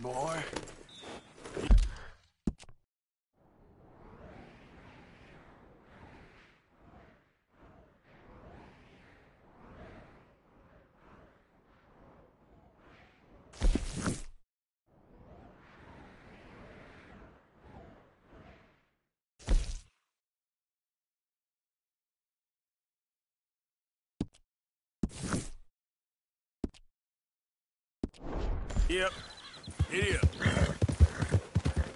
boy. Yep. Idiot.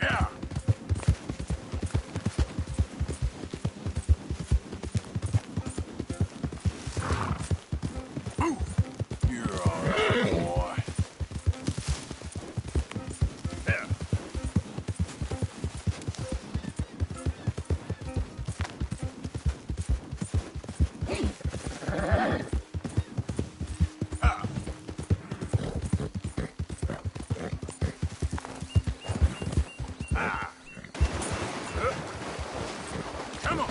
Yeah. Ooh. You're all right, boy. Yeah. Ah. Ah. Come on.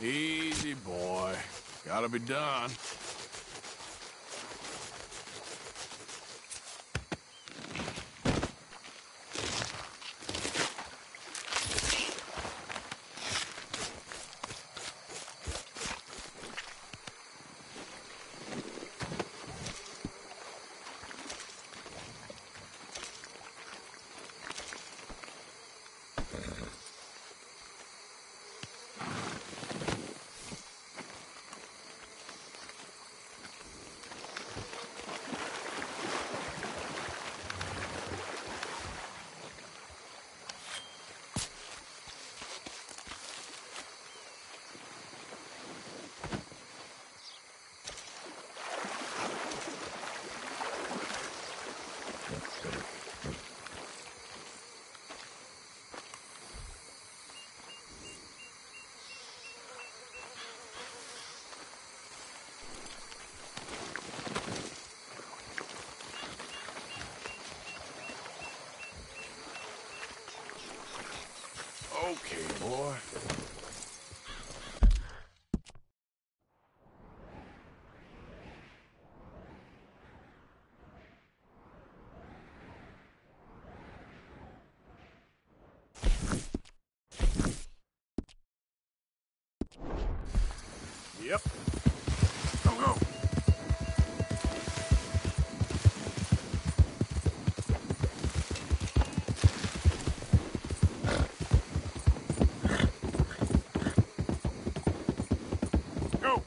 Easy, boy. Gotta be done. Okay, boy. Yep. Go, go. Go.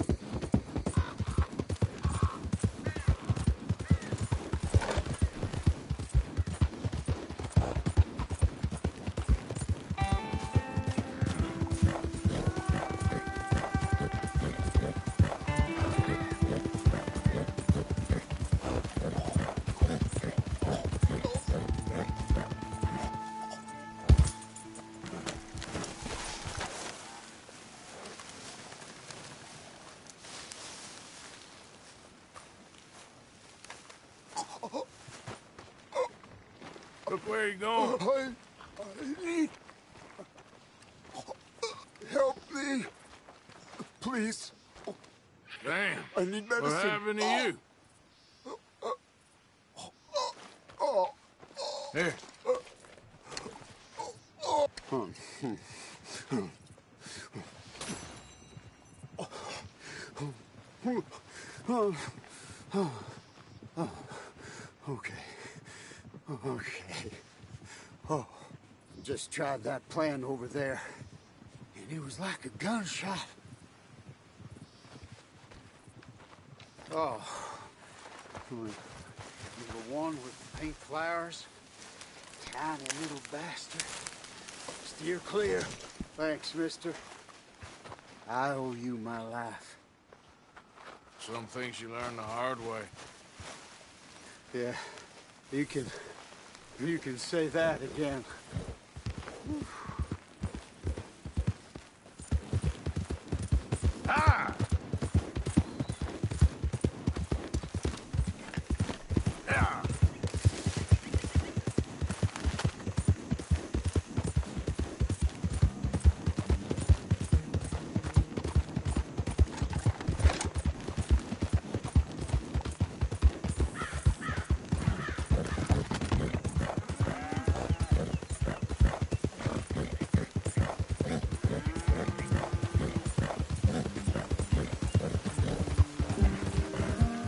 Look where you going. I need... Help me. Please. Damn. I need medicine. What happened to you? Here. Okay. Okay. Oh, just tried that plan over there, and it was like a gunshot. Oh. The one with pink flowers. Tiny little bastard. Steer clear. Thanks, mister. I owe you my life. Some things you learn the hard way. Yeah, you can say that again. Ah! Yeah!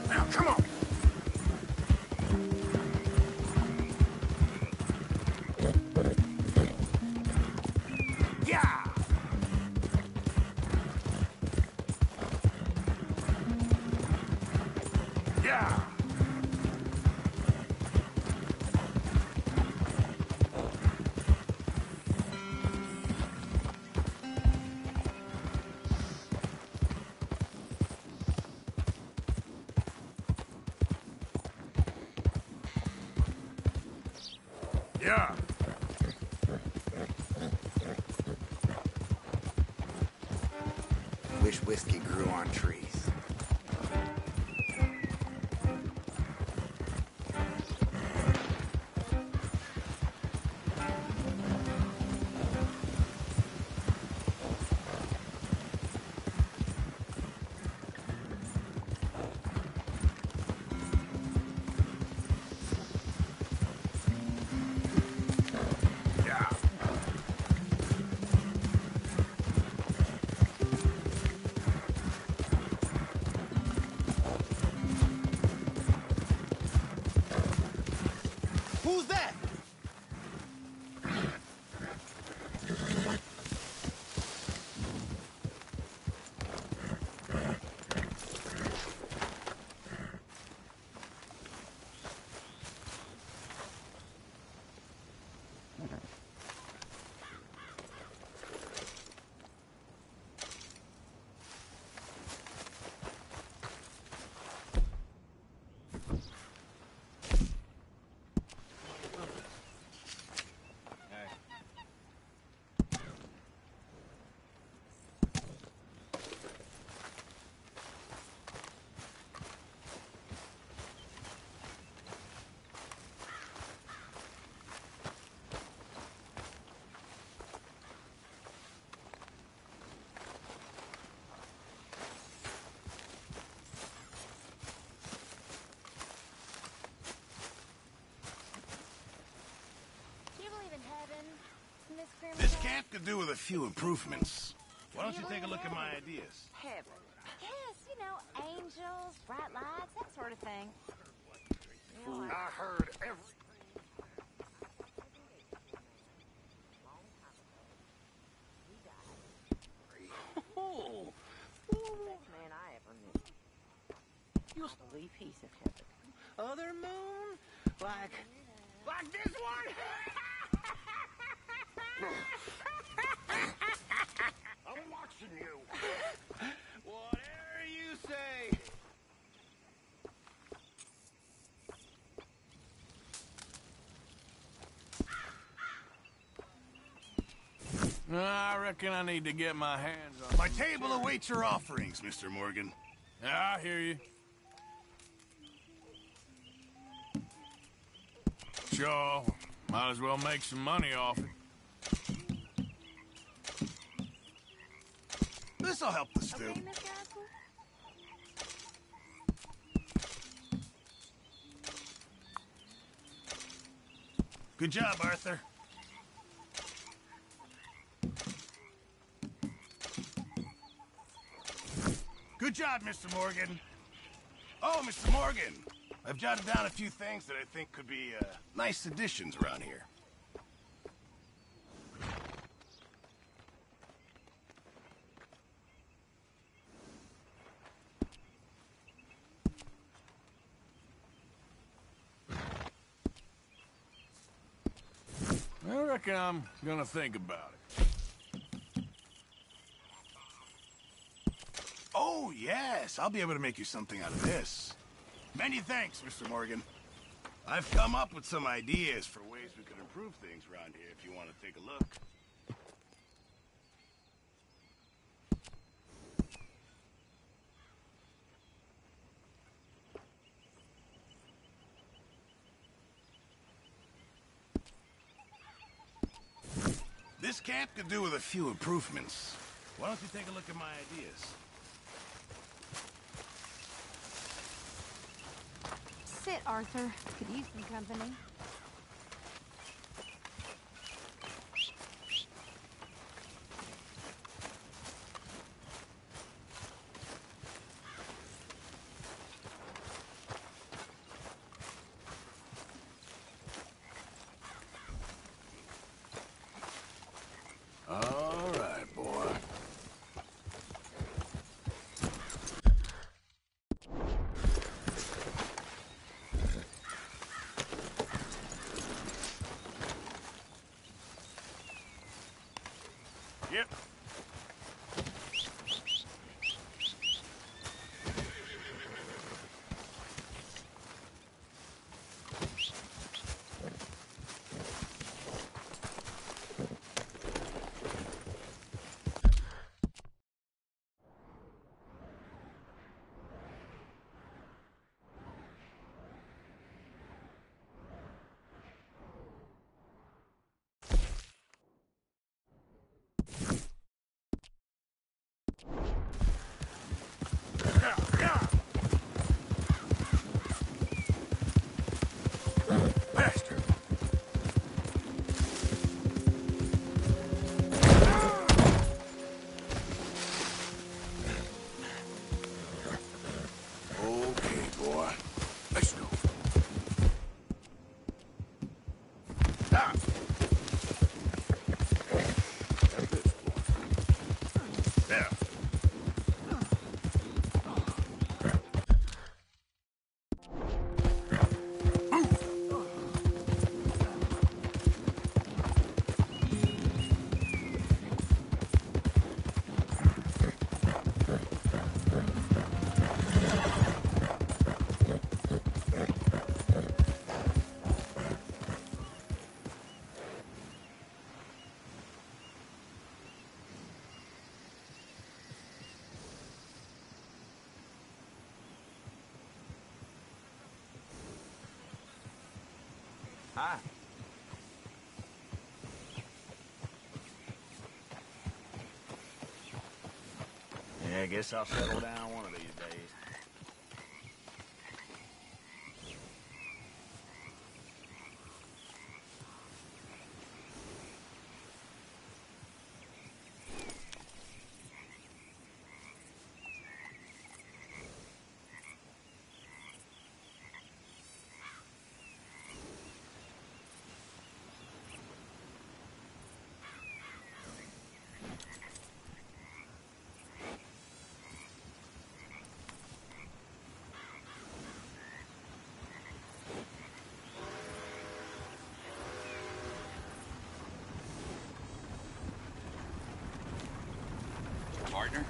Now, come on! Yeah! Yeah! Yeah! Wish whiskey grew on trees. Yeah! Who's that? This camp could do with a few improvements. Why don't you take a look at my ideas? Heaven. You know, angels, bright lights, that sort of thing. You know, I heard every... Oh, best man I ever knew. you Holy piece of heaven. other moon? Like this one? I'm watching you. Whatever you say. I reckon I need to get my hands on My some table material. awaits your offerings, Mr. Morgan. Yeah, I hear you. Sure, might as well make some money off it. This'll help the stew. Okay, Miss Gadsden? Good job, Arthur. Good job, Mr. Morgan. Oh, Mr. Morgan, I've jotted down a few things that I think could be nice additions around here. I reckon I'm gonna think about it. Oh, yes, I'll be able to make you something out of this. Many thanks, Mr. Morgan. I've come up with some ideas for ways we could improve things around here if you want to take a look. This camp could do with a few improvements. Why don't you take a look at my ideas? Sit, Arthur. Could use some company. All right, boy. Yep. Bastard! Okay, boy. Let's go. Ah! Got this, boy. There. Hi. Yeah, I guess I'll settle down one of these days. partner.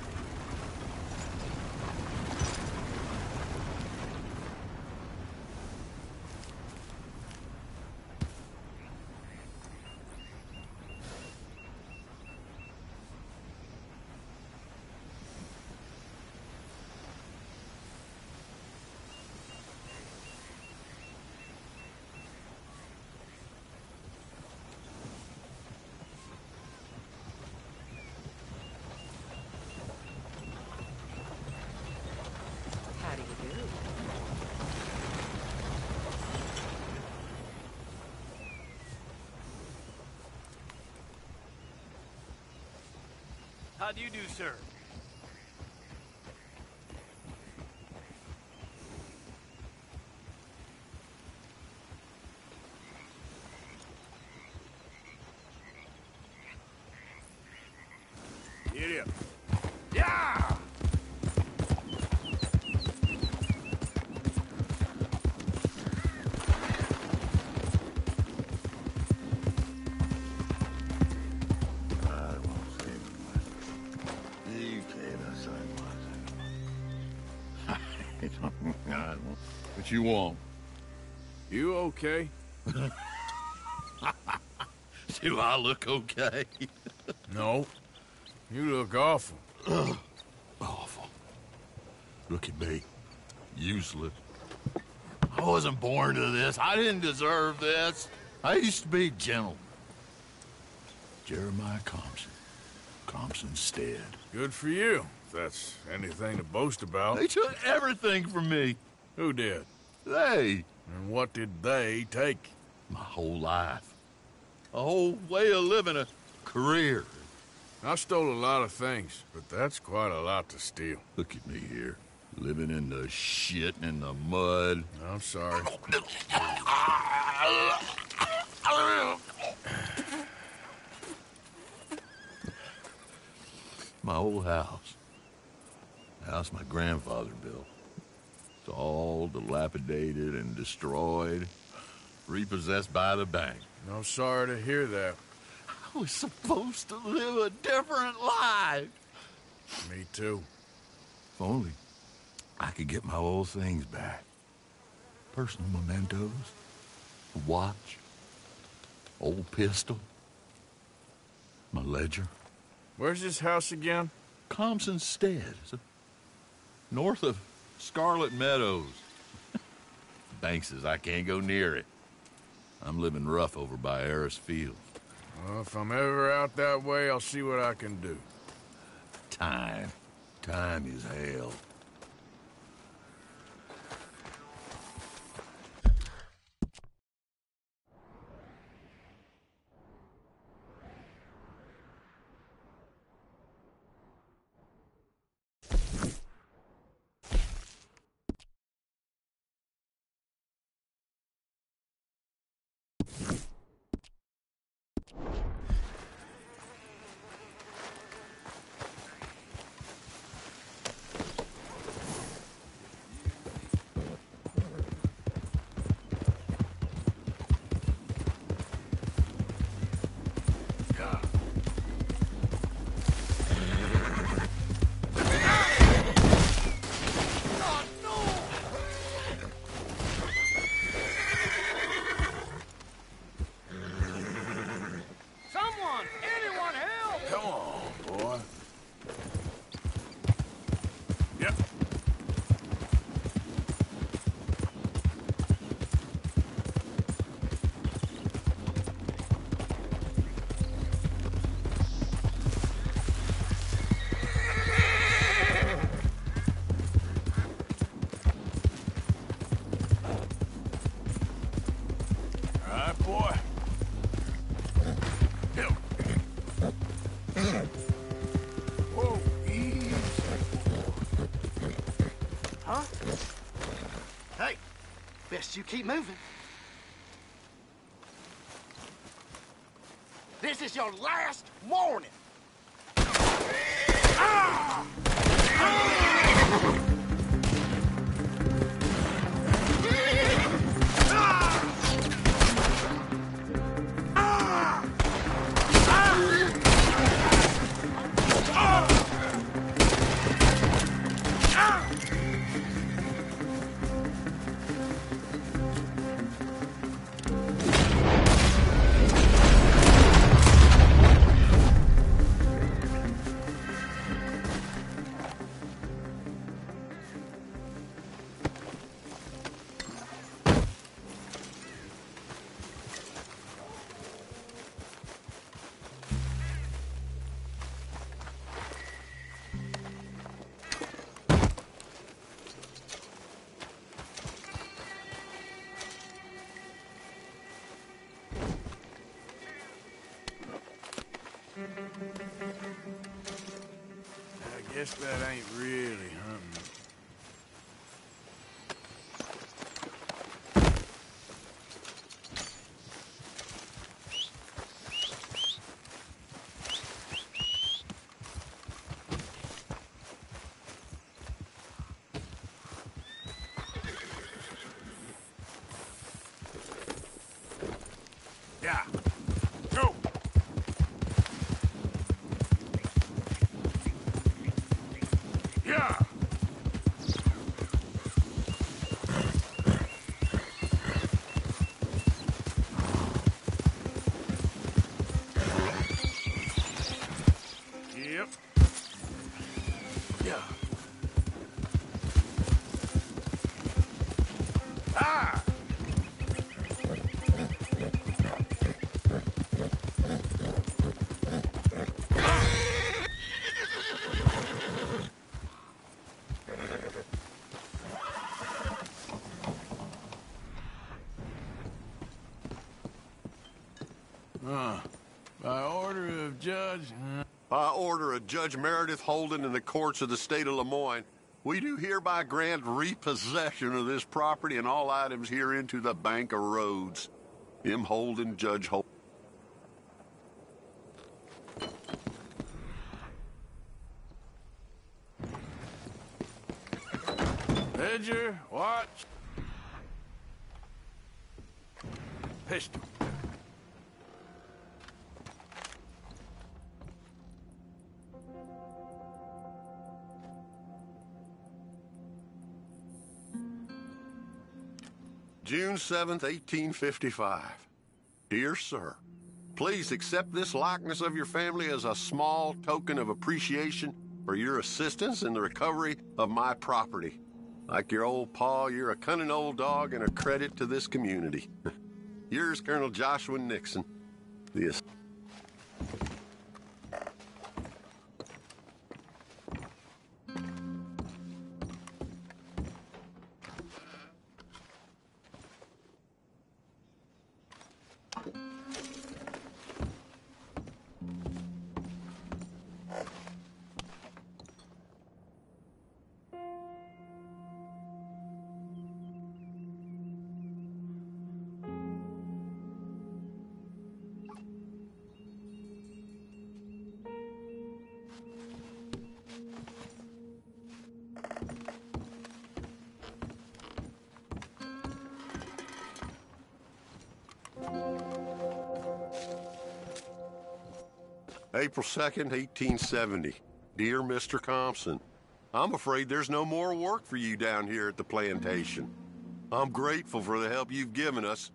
How do you do? How do you do, sir? Get up. Yeah! What you want? You okay? Do I look okay? No. You look awful. Awful. Look at me. Useless. I wasn't born to this. I didn't deserve this. I used to be gentle. Jeremiah Compson. Compson Stead. Good for you, if that's anything to boast about. They took everything from me. Who did? They. And what did they take? My whole life. A whole way of living, a career. I stole a lot of things, but that's quite a lot to steal. Look at me here. Living in the shit and the mud. I'm sorry. My old house. The house my grandfather built. It's all dilapidated and destroyed. Repossessed by the bank. I'm sorry to hear that. I was supposed to live a different life. Me too. If only I could get my old things back. Personal mementos. A watch. Old pistol. My ledger. Where's this house again? Compson Stead. North of Scarlet Meadows. Bank says I can't go near it. I'm living rough over by Harris Field. Well, if I'm ever out that way, I'll see what I can do. Time. Time is hell. Someone! Anyone help! Come on, boy. Yep. All right, boy. Whoa, easy. Huh? Hey, best you keep moving. This is your last warning. I guess that ain't really hunting. Yeah. Go! Yeah! Yep. Yeah. Ah! By order of Judge... By order of Judge Meredith Holden in the courts of the state of Lemoyne, we do hereby grant repossession of this property and all items herein to the Bank of Roads. M. Holden, Judge Holden. Ledger, watch. Pistol. June 7th, 1855. Dear Sir, please accept this likeness of your family as a small token of appreciation for your assistance in the recovery of my property. Like your old pa, you're a cunning old dog and a credit to this community. Yours, Colonel Joshua Nixon. The April 2nd, 1870. Dear Mr. Compson, I'm afraid there's no more work for you down here at the plantation. I'm grateful for the help you've given us,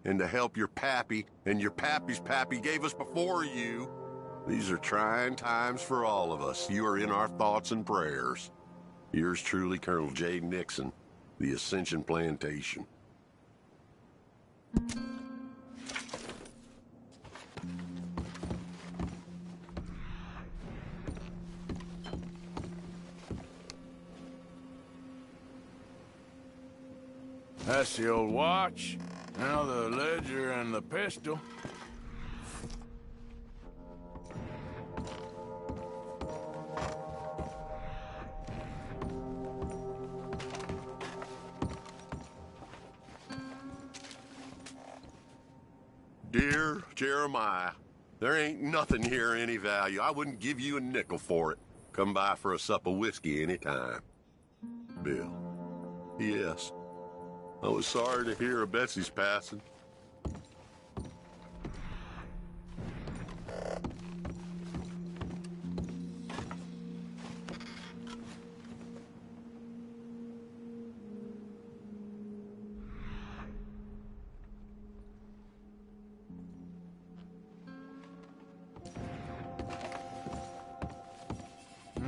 and the help your pappy and your pappy's pappy gave us before you. These are trying times for all of us. You are in our thoughts and prayers. Yours truly, Colonel J. Nixon, the Ascension Plantation. That's the old watch. Now the ledger and the pistol. Dear Jeremiah, there ain't nothing here of any value. I wouldn't give you a nickel for it. Come by for a sup of whiskey any time. Bill. Yes. I was sorry to hear of Betsy's passing.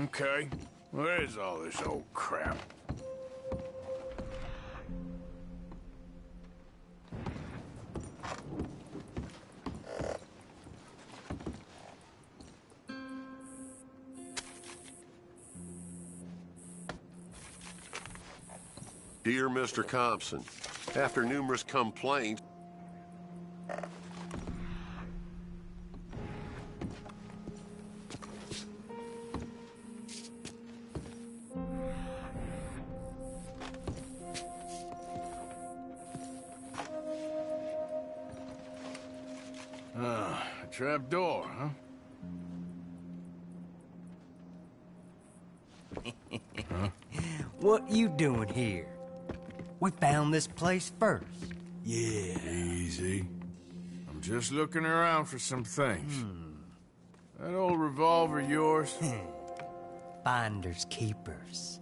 Okay, where is all this old crap? Dear Mr. Compson, after numerous complaints, trap door, huh? What you doing here? We found this place first. Yeah. Easy. I'm just looking around for some things. That old revolver yours? Finders keepers.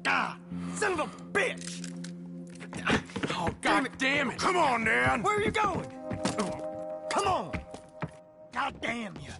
Ah! Son of a bitch! Oh, God damn it! Come on, Dan! Where are you going? Come on! God damn you!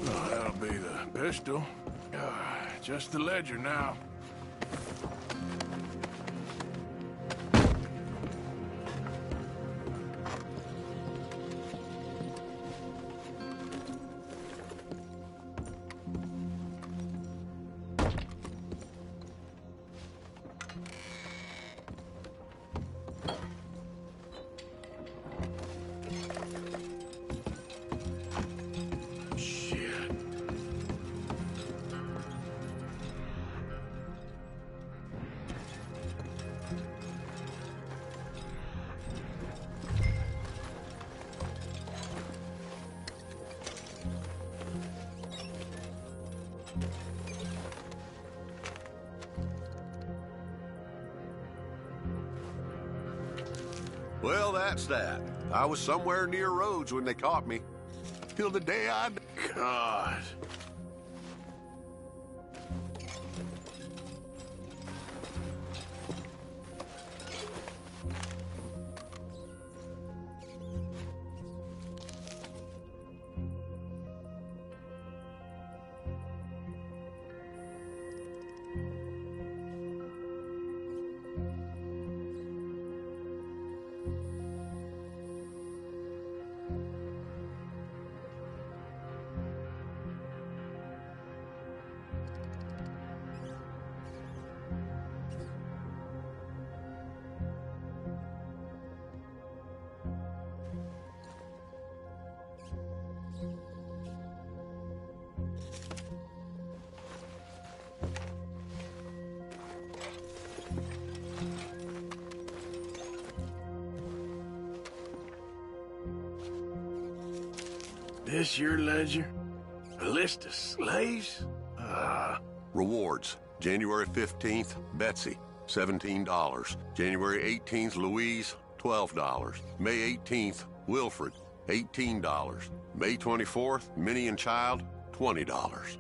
Oh, that'll be the pistol. Just the ledger now. Well, that's that. I was somewhere near Rhodes when they caught me. Till the day I... God. This your ledger? A list of slaves? Rewards. January 15th, Betsy, $17. January 18th, Louise, $12. May 18th, Wilfred, $18. May 24th, Minnie and Child, $20.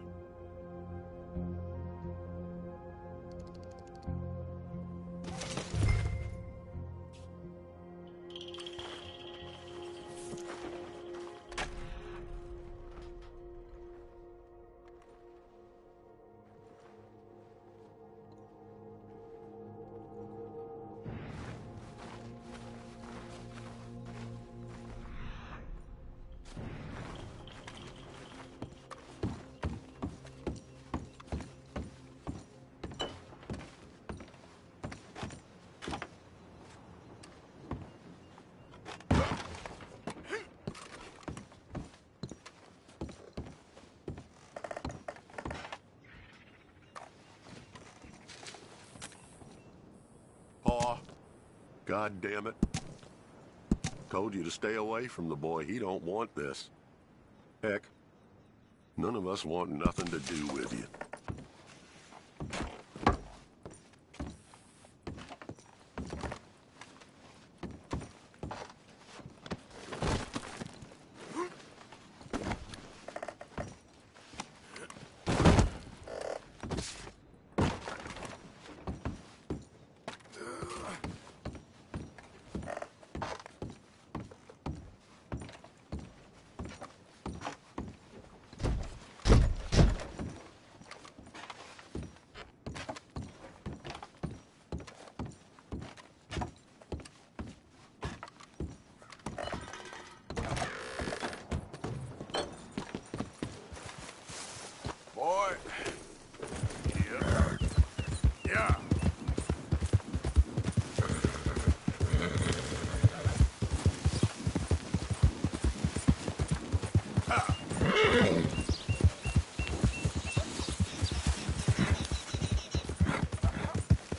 Paw, God damn it. Told you to stay away from the boy. He don't want this. Heck, none of us want nothing to do with you.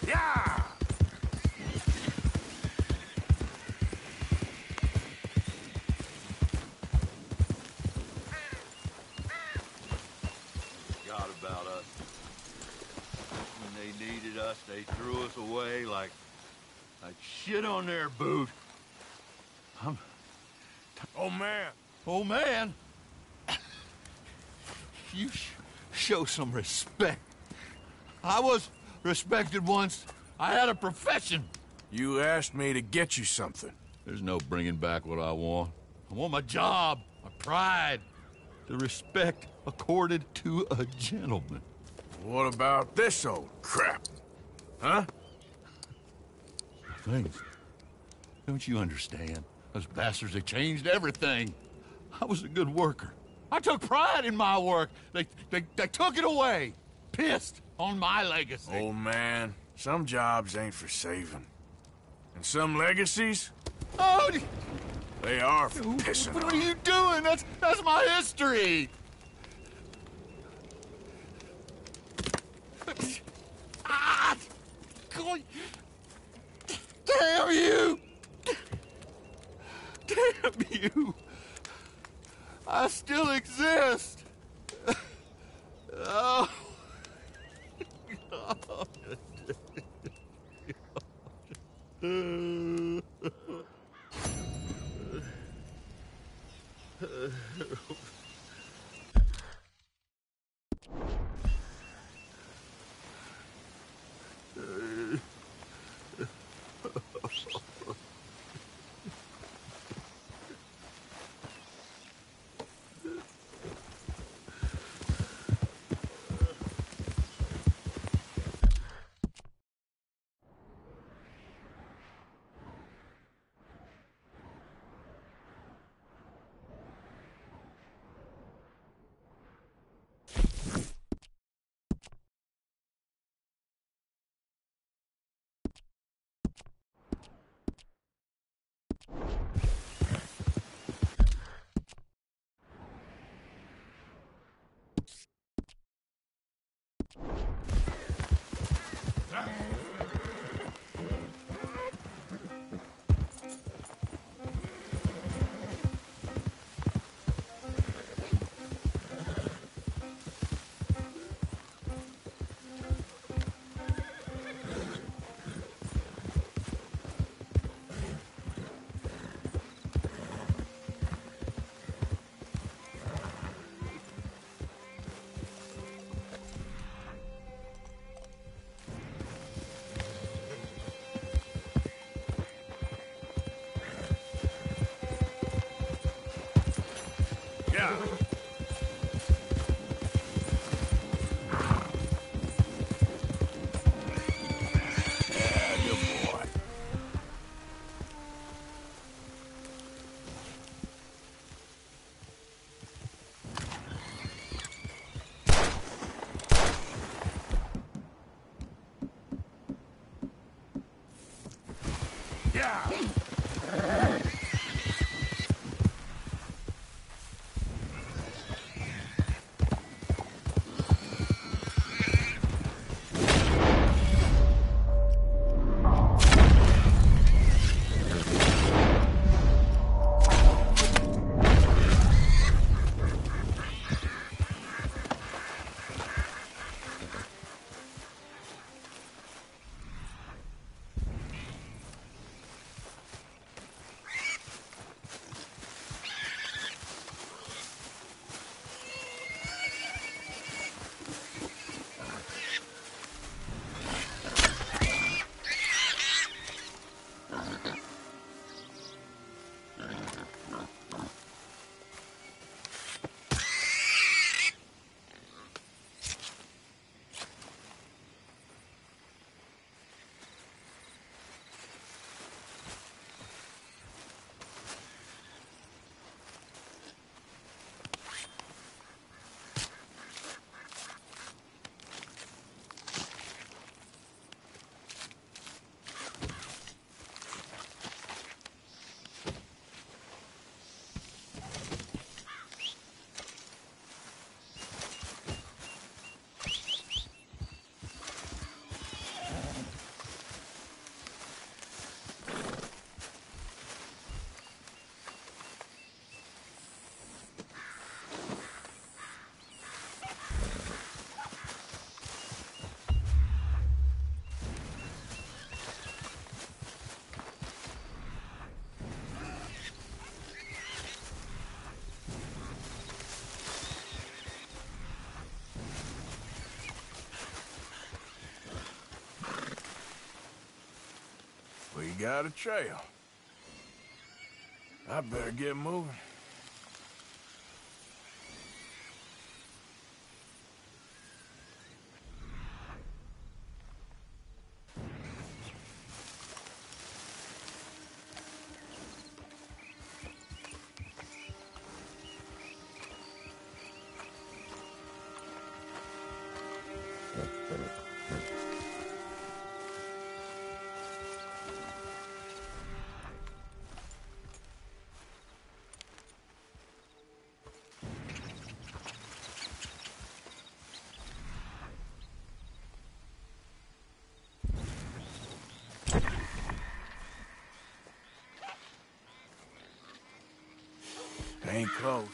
Yeah! Forgot about us. When they needed us, they threw us away like shit on their boot. Oh, man. Oh, man. You show some respect. I was respected once. I had a profession. You asked me to get you something. There's no bringing back what I want. I want my job, my pride, the respect accorded to a gentleman. What about this old crap? Huh? Things. Don't you understand? Those bastards, they changed everything. I was a good worker. I took pride in my work. They took it away. Pissed on my legacy. Old man, some jobs ain't for saving. And some legacies, Oh, they are for pissing what on. are you doing? That's my history. Ah! God. Damn you! Damn you! I still exist! Oh. Yeah. Yeah, good boy. Yeah! got a trail. I better get moving. Ain't close.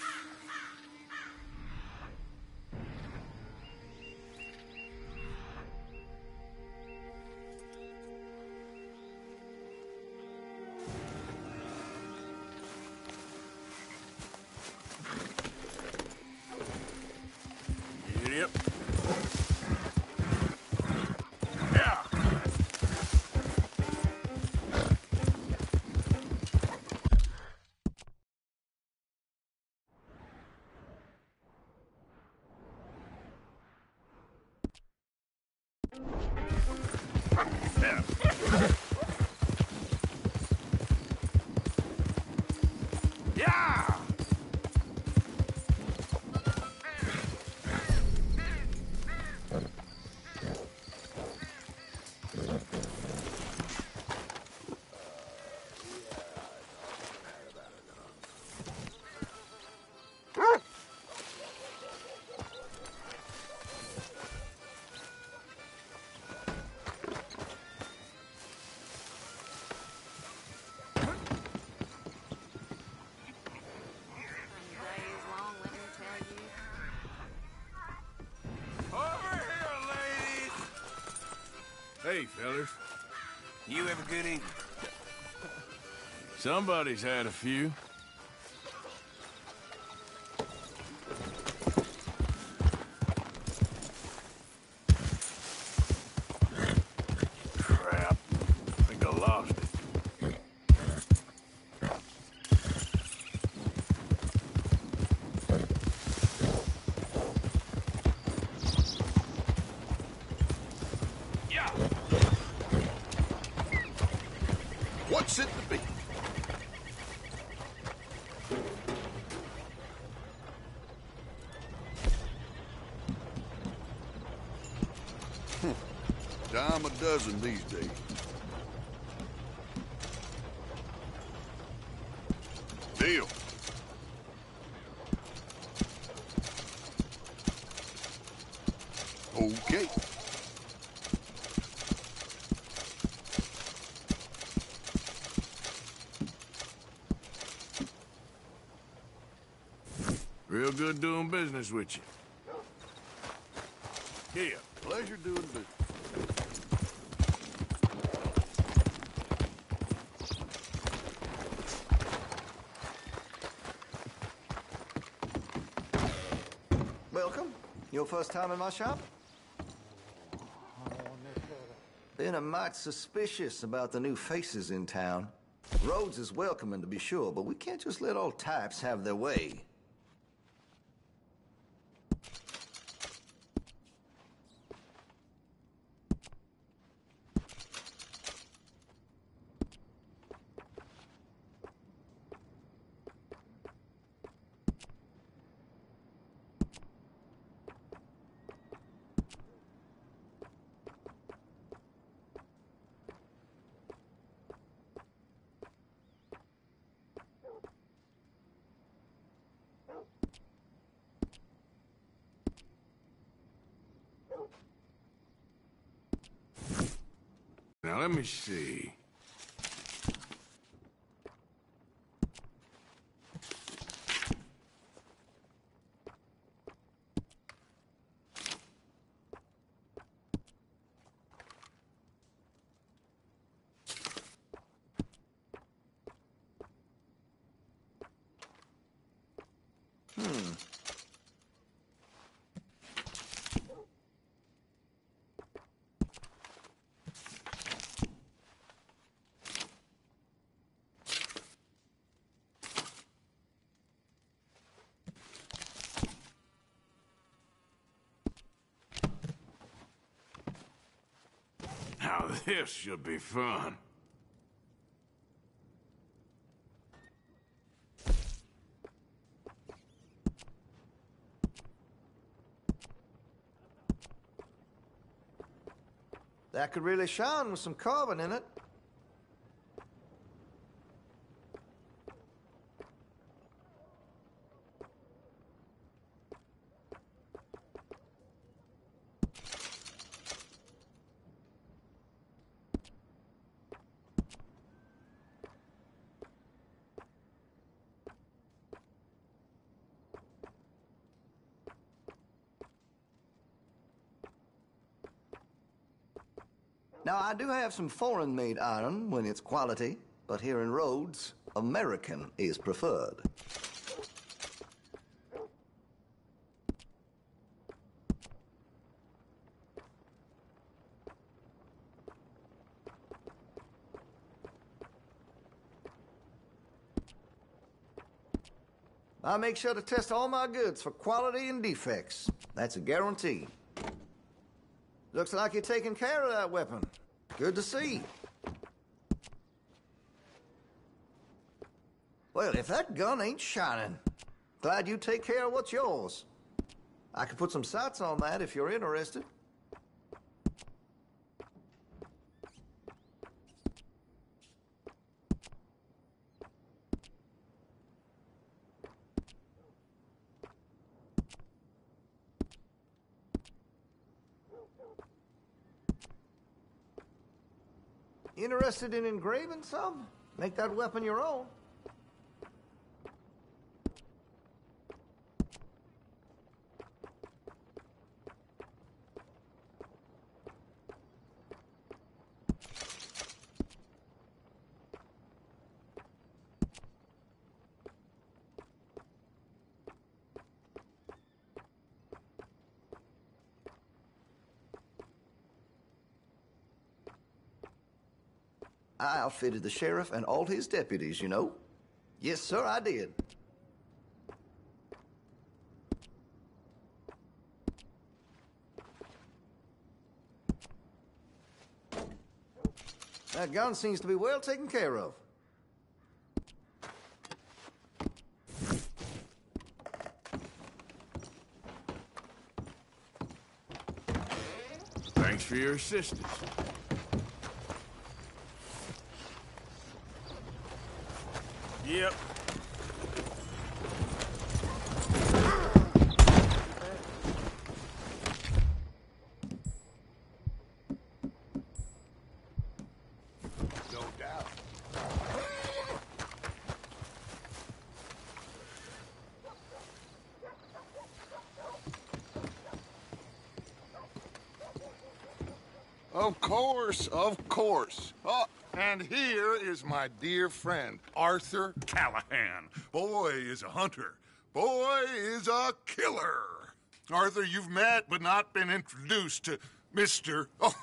Yep. Yeah. Yeah. Days long, let me tell you. Over here, ladies. Hey, fellas. You have a good evening. Somebody's had a few. Crap. I think I lost it. Yeah. What's it to be? Dime a dozen these days. Deal. Okay. Real good doing business with you. Yeah. Pleasure doing business. Welcome. Your first time in my shop? Been a mite suspicious about the new faces in town. Rhodes is welcoming, to be sure, but we can't just let all types have their way. Now, let me see. This should be fun. That could really shine with some carbon in it. Now, I do have some foreign-made iron when it's quality, but here in Rhodes, American is preferred. I make sure to test all my goods for quality and defects. That's a guarantee. Looks like you're taking care of that weapon. Good to see. Well, if that gun ain't shining, glad you take care of what's yours. I could put some sights on that if you're interested. Interested in engraving some? Make that weapon your own. I outfitted the sheriff and all his deputies, you know. Yes, sir, I did. That gun seems to be well taken care of. Thanks for your assistance. Yep. No doubt. Of course, of course. Oh, and here is my dear friend, Arthur Callahan. Boy is a hunter. Boy is a killer. Arthur, you've met but not been introduced to Mr. Oh,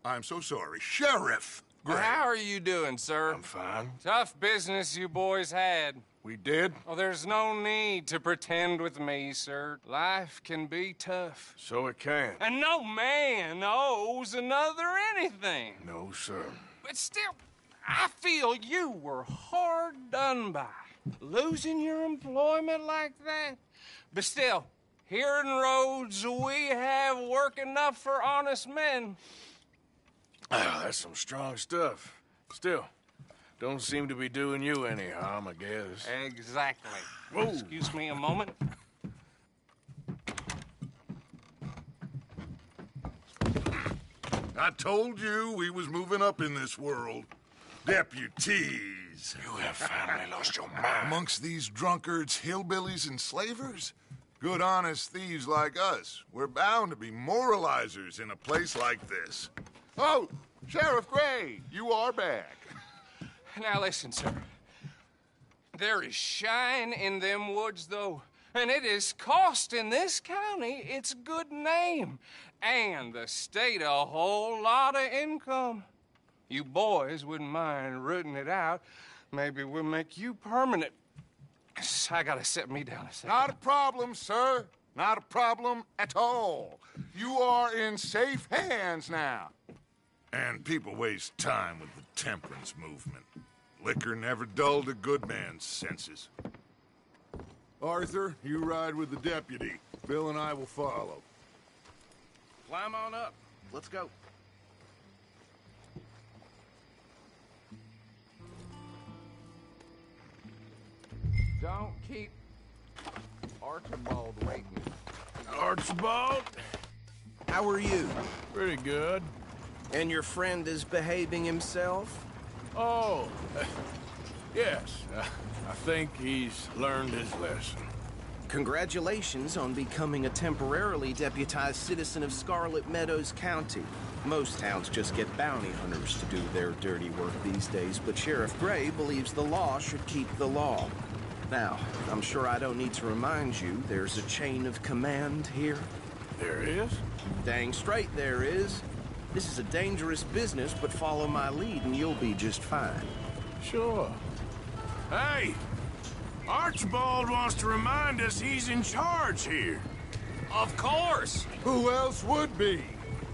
I'm so sorry, Sheriff Gray. How are you doing, sir? I'm fine. Tough business you boys had. We did? Oh, there's no need to pretend with me, sir. Life can be tough. So it can. And no man owes another anything. No, sir. But still, I feel you were hard done by. Losing your employment like that. But still, here in Rhodes, we have work enough for honest men. Oh, that's some strong stuff. Still, don't seem to be doing you any harm, I guess. Exactly. Whoa. Excuse me a moment. I told you we was moving up in this world. Deputies. You have finally lost your mind. Amongst these drunkards, hillbillies, and slavers? Good, honest thieves like us. We're bound to be moralizers in a place like this. Oh, Sheriff Gray, you are back. Now listen, sir. There is shine in them woods, though, and it is costing this county its good name and the state a whole lot of income. You boys wouldn't mind rooting it out. Maybe we'll make you permanent. I gotta set me down a second. Not a problem, sir. Not a problem at all. You are in safe hands now. And people waste time with the temperance movement. Liquor never dulled a good man's senses. Arthur, you ride with the deputy. Bill and I will follow. Climb on up. Let's go. Don't keep Archibald waiting. Archibald? How are you? Pretty good. And your friend is behaving himself? Oh, yes. I think he's learned his lesson. Congratulations on becoming a temporarily deputized citizen of Scarlet Meadows County. Most towns just get bounty hunters to do their dirty work these days, but Sheriff Gray believes the law should keep the law. Now, I'm sure I don't need to remind you, there's a chain of command here. There is? Dang straight there is. This is a dangerous business, but follow my lead and you'll be just fine. Sure. Hey! Archibald wants to remind us he's in charge here. Of course! Who else would be?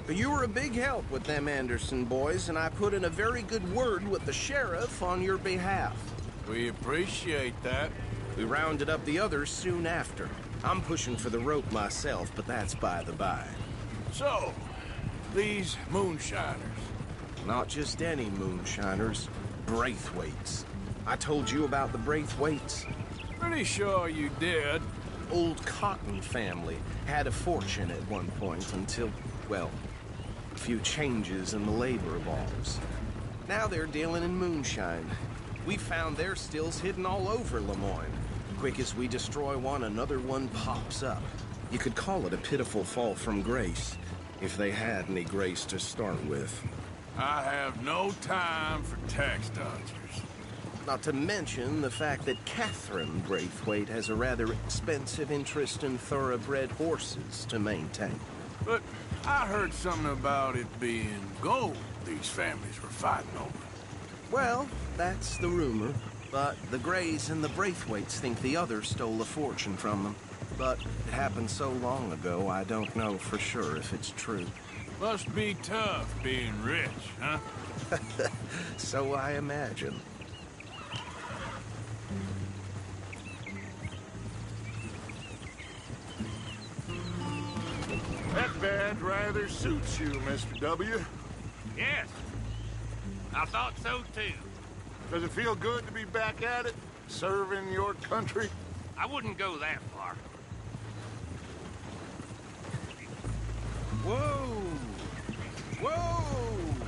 You were a big help with them Anderson boys, and I put in a very good word with the sheriff on your behalf. We appreciate that. We rounded up the others soon after. I'm pushing for the rope myself, but that's by the by. So, these moonshiners. Not just any moonshiners, Braithwaites. I told you about the Braithwaites? Pretty sure you did. Old Cotton family had a fortune at one point until, well, a few changes in the labor laws. Now they're dealing in moonshine. We found their stills hidden all over Lemoyne. Quick as we destroy one, another one pops up. You could call it a pitiful fall from grace, if they had any grace to start with. I have no time for tax dodgers. Not to mention the fact that Catherine Braithwaite has a rather expensive interest in thoroughbred horses to maintain. But I heard something about it being gold these families were fighting over. Well, that's the rumor. But the Grays and the Braithwaites think the others stole a fortune from them. But it happened so long ago, I don't know for sure if it's true. Must be tough being rich, huh? So I imagine. That badge rather suits you, Mr. W. Yes. I thought so, too. Does it feel good to be back at it, serving your country? I wouldn't go that far. Whoa! Whoa!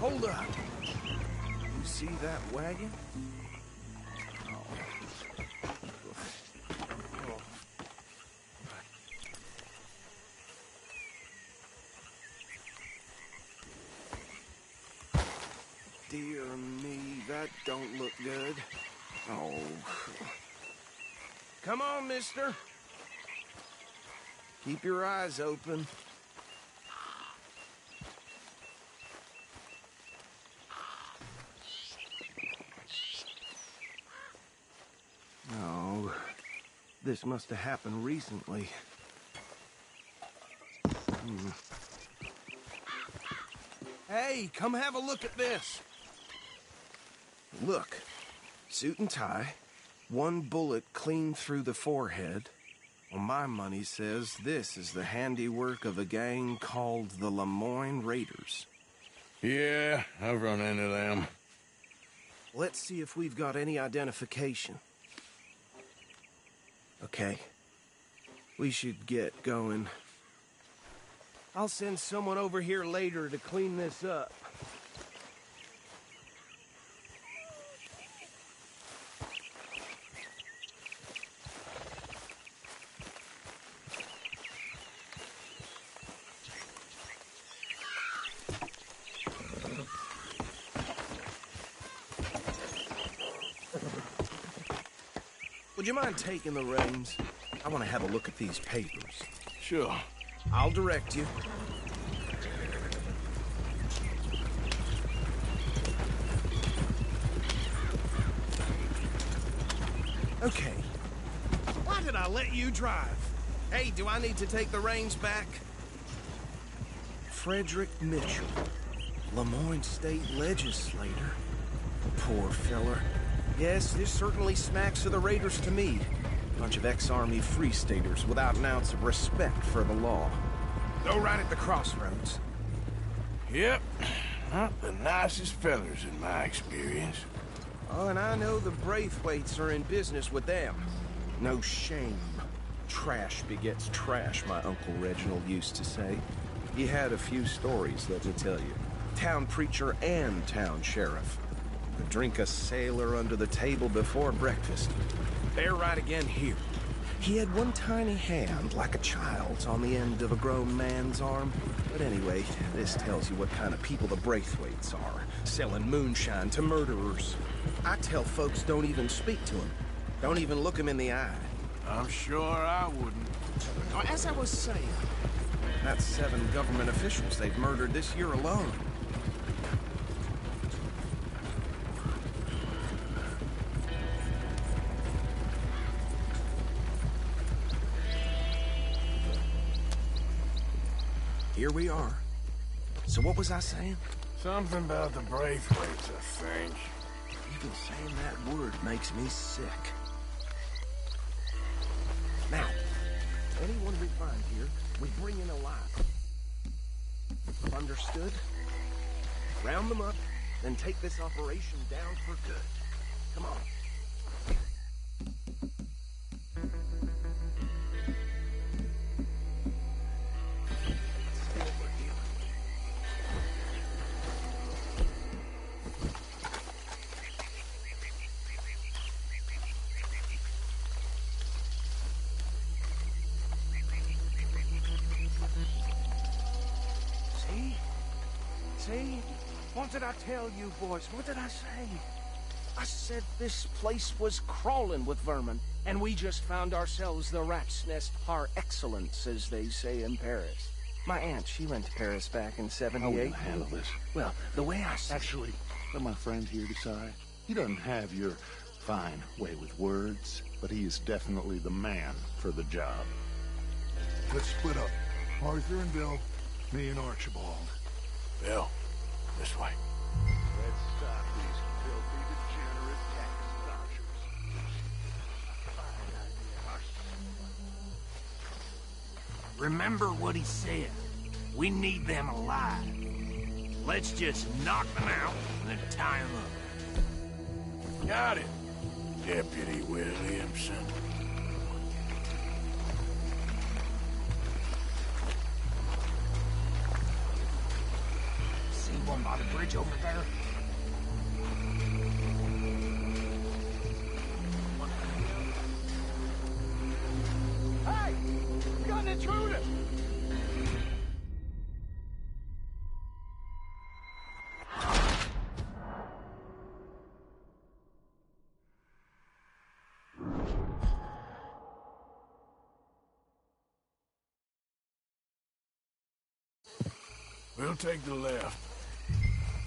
Hold up. You see that wagon? Dear me, that don't look good. Oh. Come on, mister. Keep your eyes open. Oh, this must have happened recently. Hey, come have a look at this. Look, suit and tie, one bullet clean through the forehead. Well, my money says this is the handiwork of a gang called the Lemoyne Raiders. Yeah, I've run into them. Let's see if we've got any identification. Okay. We should get going. I'll send someone over here later to clean this up. Would you mind taking the reins? I want to have a look at these papers. Sure. I'll direct you. Okay. Why did I let you drive? Hey, do I need to take the reins back? Frederick Mitchell. Lemoyne State Legislator. Poor feller. Yes, this certainly smacks of the Raiders to me. Bunch of ex-Army Free Staters without an ounce of respect for the law. Though right at the crossroads. Yep. Not the nicest fellers in my experience. Oh, and I know the Braithwaites are in business with them. No shame. Trash begets trash, my Uncle Reginald used to say. He had a few stories, let me tell you. Town preacher and town sheriff. Could drink a sailor under the table before breakfast. They're right again here. He had one tiny hand, like a child's, on the end of a grown man's arm. But anyway, this tells you what kind of people the Braithwaites are. Selling moonshine to murderers. I tell folks don't even speak to him. Don't even look him in the eye. I'm sure I wouldn't. As I was saying, that's 7 government officials they've murdered this year alone. Here we are. So what was I saying? Something about the Braithwaites, I think. Even saying that word makes me sick. Now, anyone we find here, we bring in alive. Understood? Round them up, then take this operation down for good. Come on. See? What did I tell you, boys? What did I say? I said this place was crawling with vermin, and we just found ourselves the rat's nest par excellence, as they say in Paris. My aunt, she went to Paris back in '78. How are we gonna handle this? Well, the way I see Actually, let my friend here decide. He doesn't have your fine way with words, but he is definitely the man for the job. Let's split up. Arthur and Bill, me and Archibald. Bill, this way. Let's stop these filthy, degenerate tax dodgers. Remember what he said. We need them alive. Let's just knock them out and then tie them up. Got it, Deputy Williamson. See one by the bridge over there? Hey! We got an intruder! We'll take the left.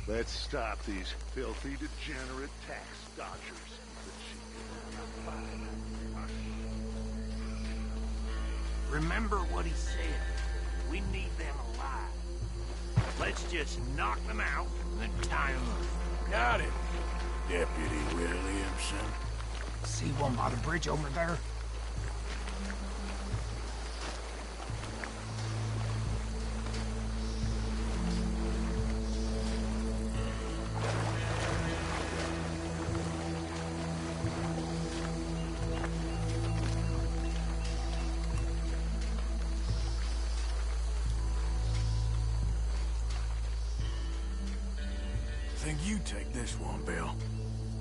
Let's stop these filthy, degenerate tax dodgers. Remember what he said. We need them alive. Let's just knock them out and then tie them up. Got it, Deputy Williamson. See one by the bridge over there? Think you take this one, Bill.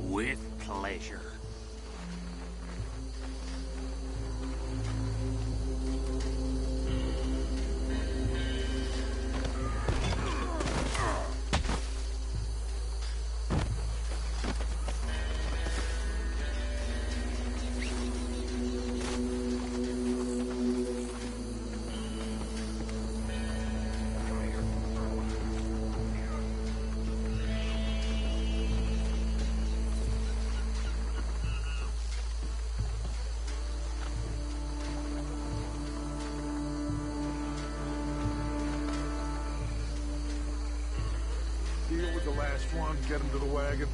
With pleasure. the last one. Get him to the wagon.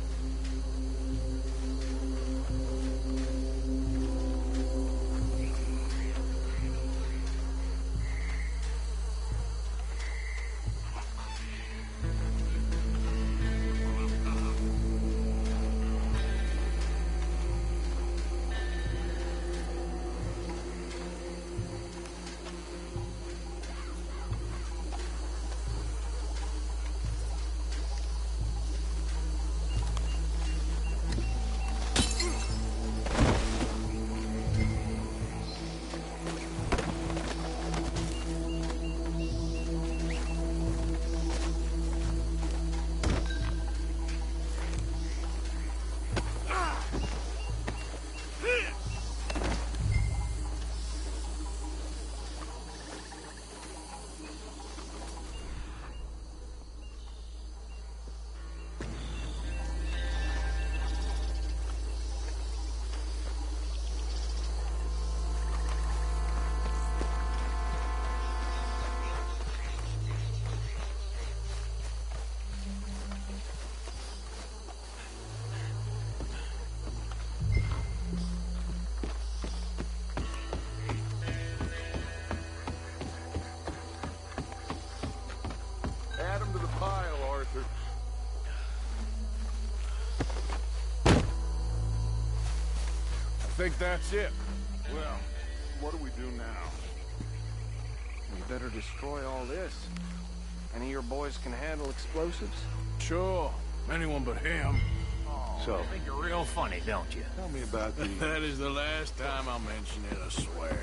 Add him to the pile, Arthur. I think that's it. Well, what do we do now? We better destroy all this. Any of your boys can handle explosives? Sure. Anyone but him. So, you think you're real funny, don't you? Tell me about the... That is the last time I'll mention it, I swear.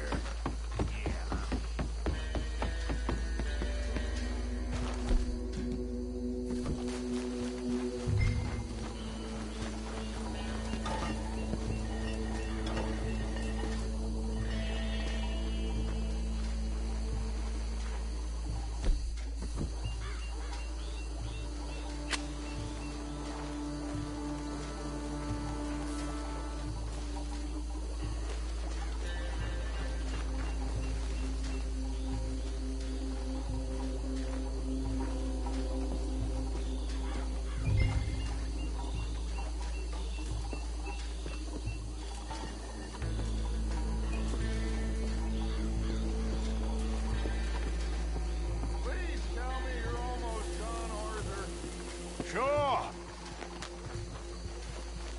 Sure.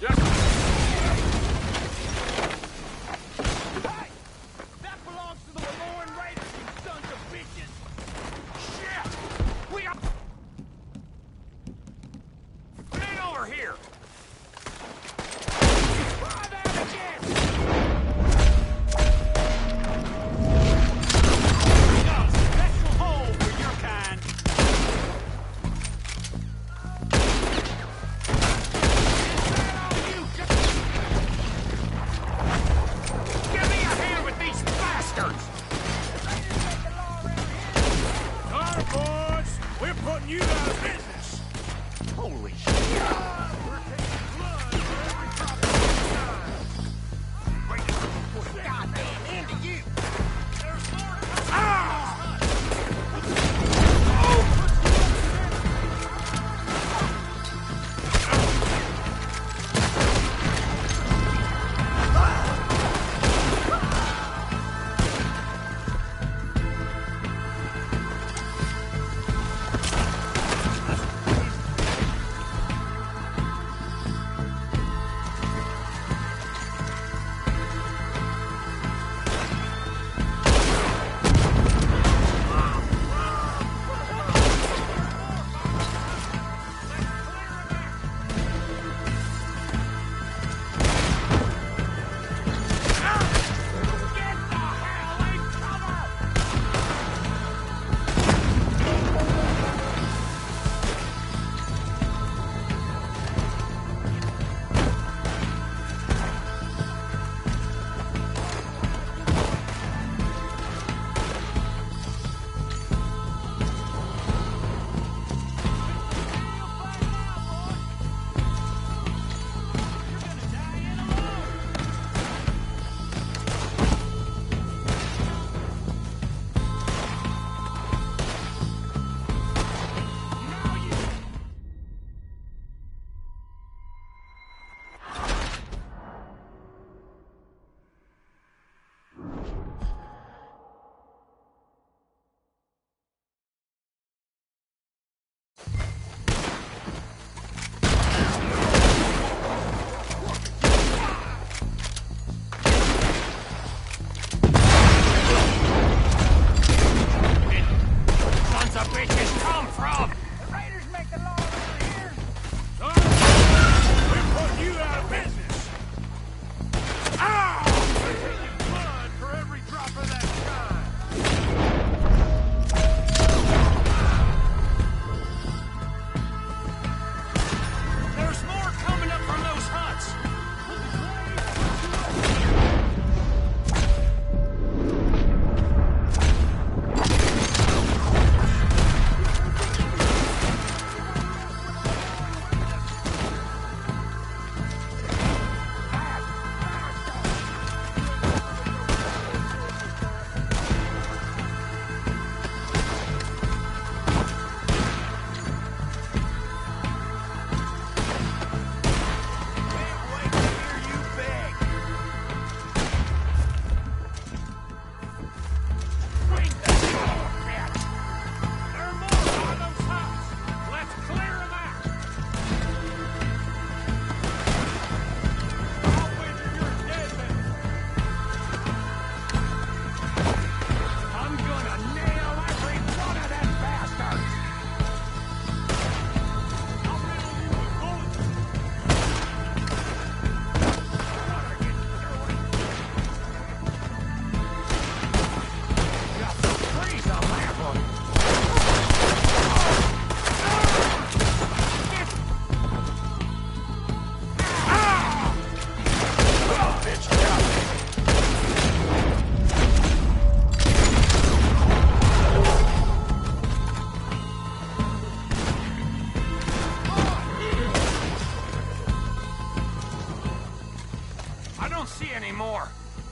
Just... Hey! That belongs to the Lemoyne Raiders, you sons of bitches! Shit! We are... Get over here! Try that again! We got a special hole for your kind!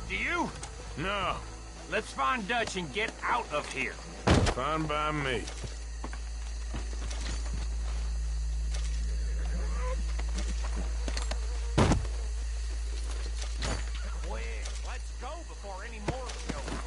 Do you? No. Let's find Dutch and get out of here. Fine by me. Quick, let's go before any more show up.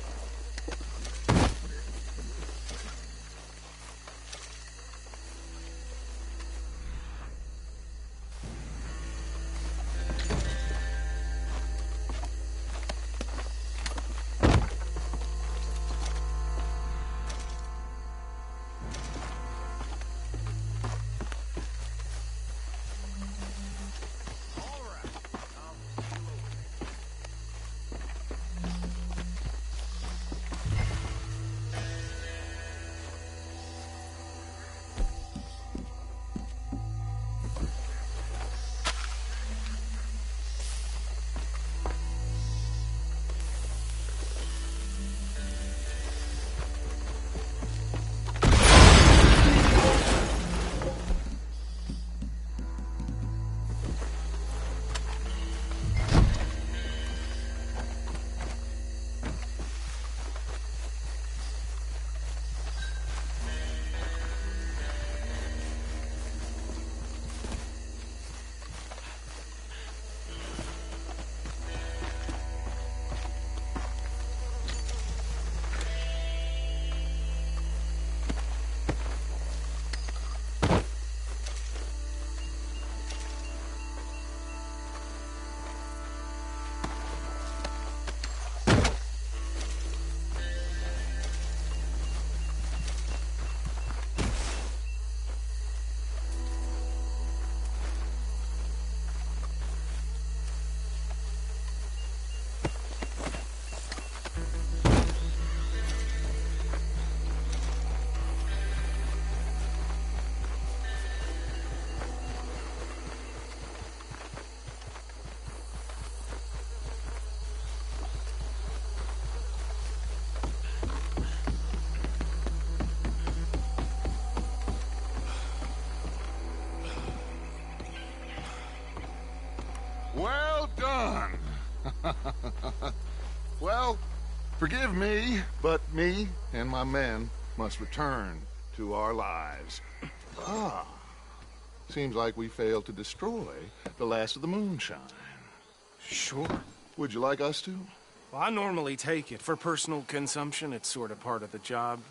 Well done. Well, forgive me, but me and my men must return to our lives. Ah, seems like we failed to destroy the last of the moonshine. Sure. Would you like us to? Well, I normally take it. For personal consumption, it's sort of part of the job.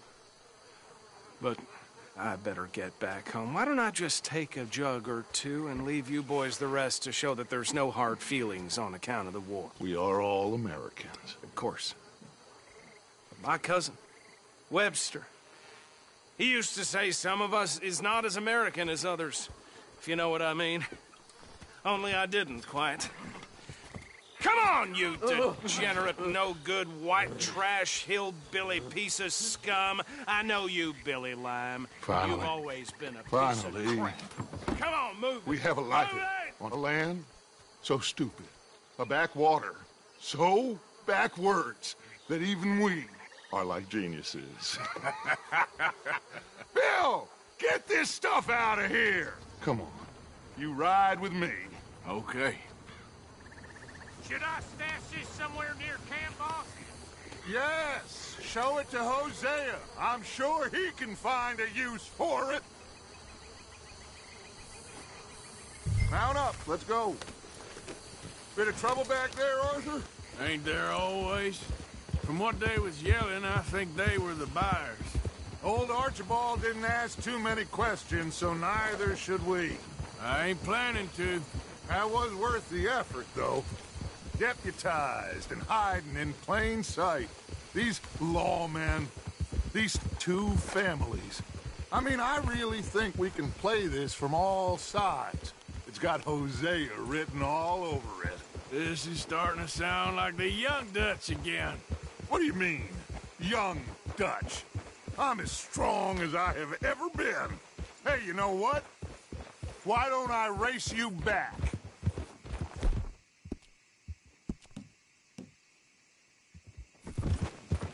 But I better get back home. Why don't I just take a jug or two and leave you boys the rest to show that there's no hard feelings on account of the war? We are all Americans. Of course. My cousin, Webster, he used to say some of us is not as American as others, if you know what I mean. Only I didn't quite. Come on, you degenerate, no-good, white trash, hillbilly piece of scum. I know you, Billy Lime. Finally. You've always been a piece Finally. of crap. Come on, move We it. have a life Move it! on a land so stupid, a backwater so backwards that even we are like geniuses. Bill, get this stuff out of here. Come on, you ride with me. Okay. Should I stash this somewhere near camp, boss? Yes, show it to Hosea. I'm sure he can find a use for it. Mount up, let's go. Bit of trouble back there, Arthur? Ain't there always? From what they was yelling, I think they were the buyers. Old Archibald didn't ask too many questions, so neither should we. I ain't planning to. That was worth the effort, though. Deputized and hiding in plain sight. These lawmen, these two families. I mean, I really think we can play this from all sides. It's got Hosea written all over it. This is starting to sound like the young Dutch again. What do you mean, young Dutch? I'm as strong as I have ever been. Hey, you know what? Why don't I race you back?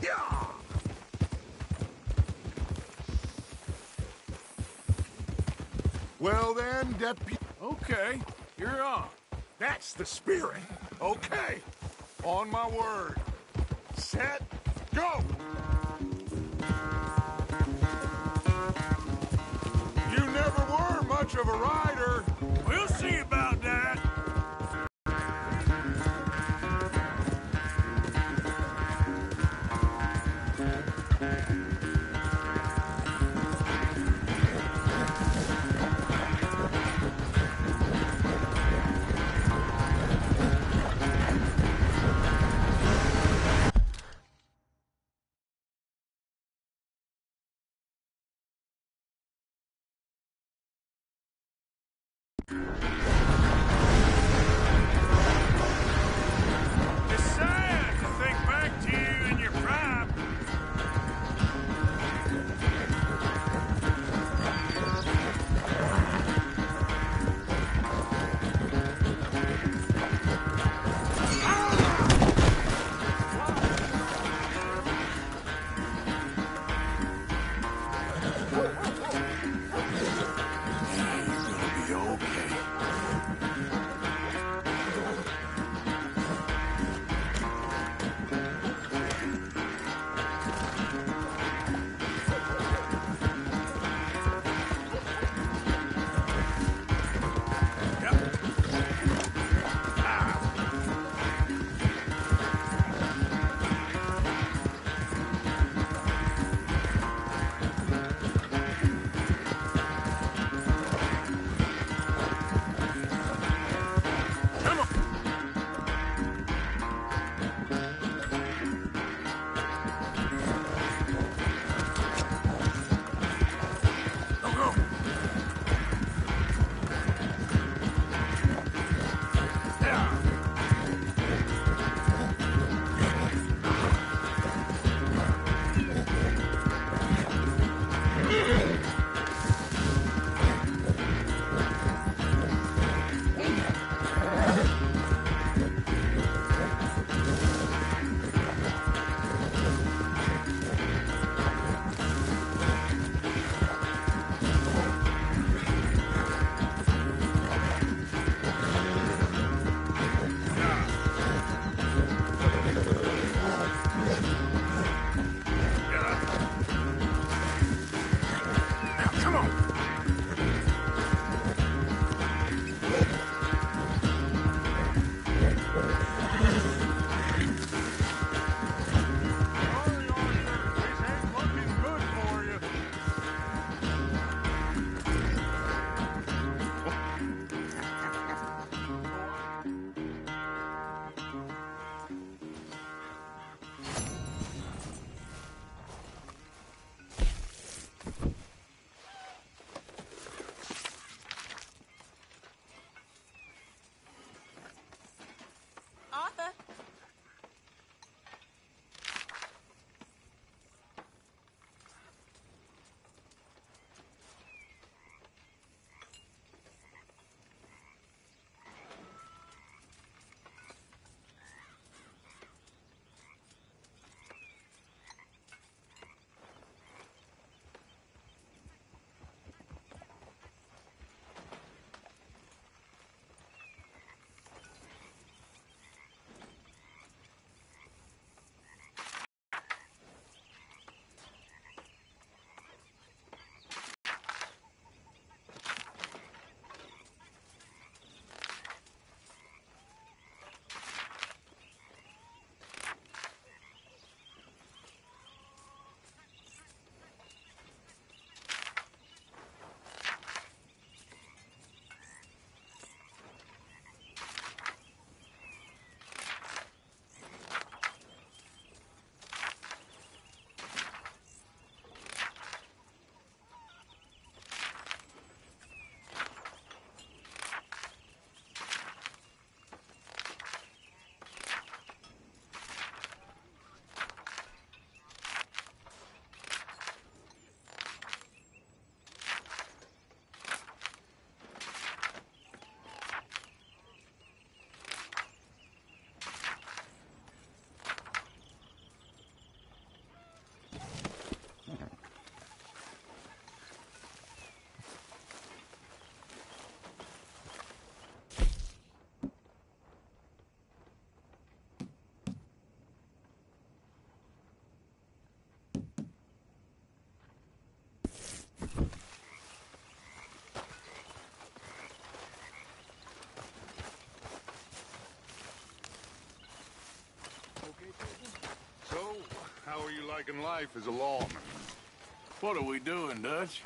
Yeah! Well then, Deputy... Okay, you're on. That's the spirit. Okay. On my word. Set, go! You never were much of a rider. We'll see about that. So, how are you liking life as a lawman? What are we doing, Dutch?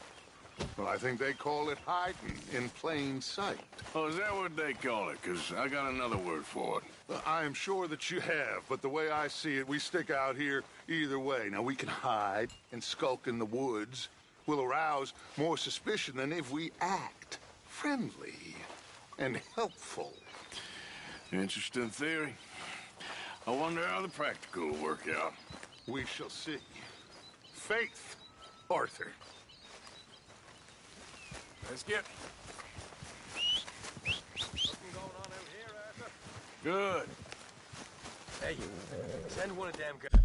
Well, I think they call it hiding in plain sight. Oh, is that what they call it? Because I got another word for it. Well, I am sure that you have, but the way I see it, we stick out here either way. Now, we can hide and skulk in the woods. We'll arouse more suspicion than if we act friendly and helpful. Interesting theory. I wonder how the practical will work out. We shall see. Faith, Arthur. Let's get... Good. Hey, send one of them guys.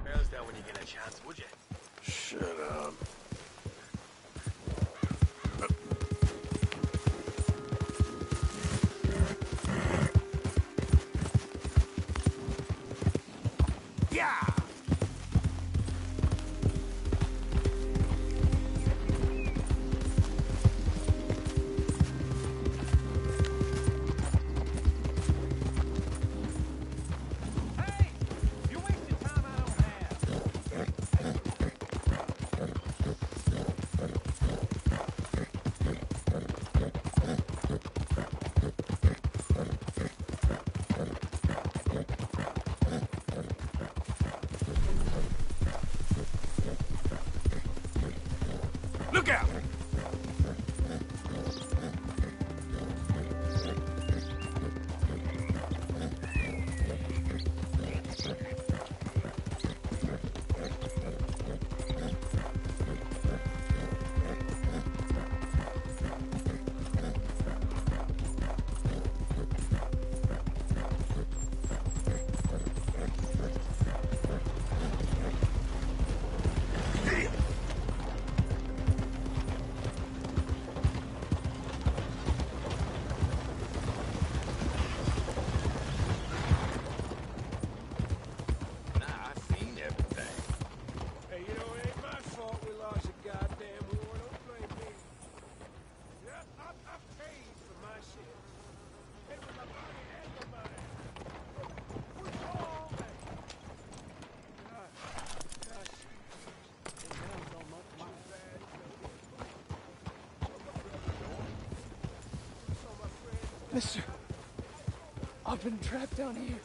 Rails down when you get a chance, would you? Shut up. Yeah! Look out! Mister, I've been trapped down here.